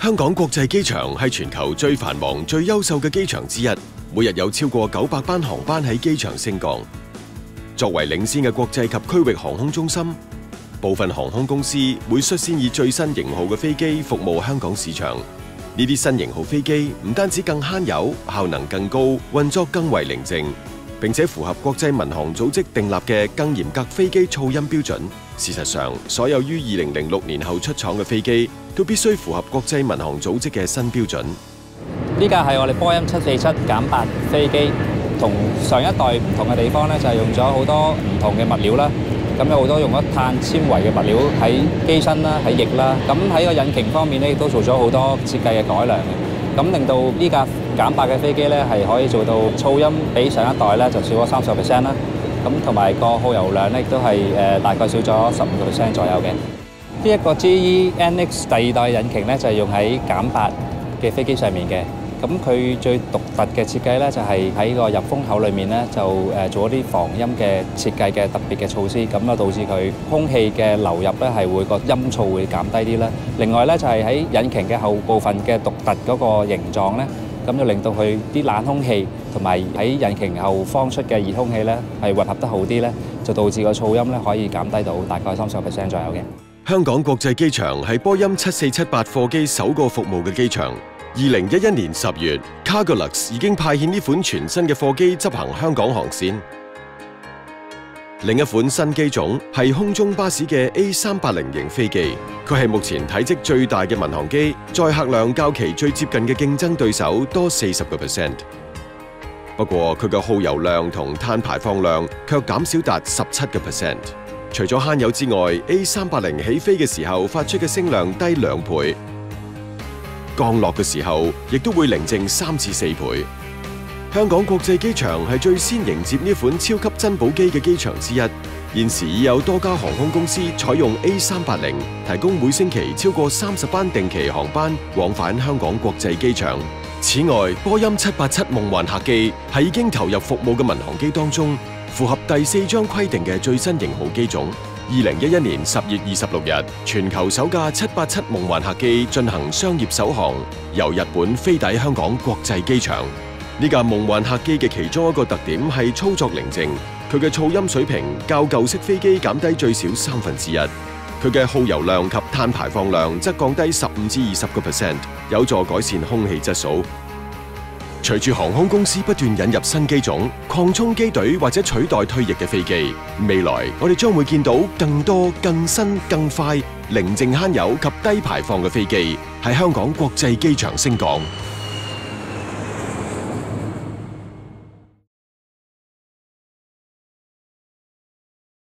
香港國際機場係全球最繁忙、最優秀嘅機場之一，每日有超過900班航班喺機場升降。作為領先嘅國際及區域航空中心，部分航空公司會率先以最新型號嘅飛機服務香港市場。呢啲新型號飛機唔單止更慳油、效能更高、運作更為寧靜，並且符合國際民航組織訂立嘅更嚴格飛機噪音標準。事實上，所有於2006年後出廠嘅飛機都必須符合國際民航組織嘅新標準。呢架係我哋波音747-8飛機，同上一代唔同嘅地方咧，就係用咗好多唔同嘅物料啦。咁有好多用咗碳纖維嘅物料喺機身啦、喺翼啦。咁喺個引擎方面咧，亦都做咗好多設計嘅改良嘅。咁令到呢架減8嘅飛機咧，係可以做到噪音比上一代咧就少咗30% 啦。咁同埋個耗油量咧，亦都係大概少咗15% 左右嘅。呢一個 GE-NX 第2代引擎咧，就係用喺減8嘅飛機上面嘅。咁佢最獨特嘅設計咧，就係喺個入風口裏面咧，就做一啲防音嘅設計嘅特別嘅措施，咁啊導致佢空氣嘅流入咧係會個音噪會減低啲啦。另外咧就係喺引擎嘅後部分嘅獨特嗰個形狀咧，咁就令到佢啲冷空氣同埋喺引擎後方出嘅熱空氣咧係混合得好啲咧，就導致個噪音咧可以減低到大概30% 左右嘅。香港國際機場係波音7478貨機首個服務嘅機場。2011年10月 ，Cargolux 已經派遣呢款全新嘅貨機執行香港航線。另一款新機種係空中巴士嘅 A380型飛機，佢係目前體積最大嘅民航機，載客量較其最接近嘅競爭對手多40%。不過佢嘅耗油量同碳排放量卻減少達17%。除咗慳油之外，A380起飛嘅時候發出嘅聲量低2倍。降落嘅時候，亦都會寧靜3至4倍。香港國際機場係最先迎接呢款超級珍寶機嘅機場之一。現時已有多家航空公司採用 A380，提供每星期超過30班定期航班往返香港國際機場。此外，波音787夢幻客機係已經投入服務嘅民航機當中，符合第4章規定嘅最新型號機種。2011年10月26日，全球首架787夢幻客機進行商業首航，由日本飛抵香港國際機場。呢架夢幻客機嘅其中一個特點係操作寧靜，佢嘅噪音水平較舊式飛機減低最少1/3。佢嘅耗油量及碳排放量則降低15至20%，有助改善空氣質素。隨住航空公司不斷引入新機種、擴充機隊或者取代退役嘅飛機，未來我哋將會見到更多、更新、更快、寧靜慳油及低排放嘅飛機喺香港國際機場升降。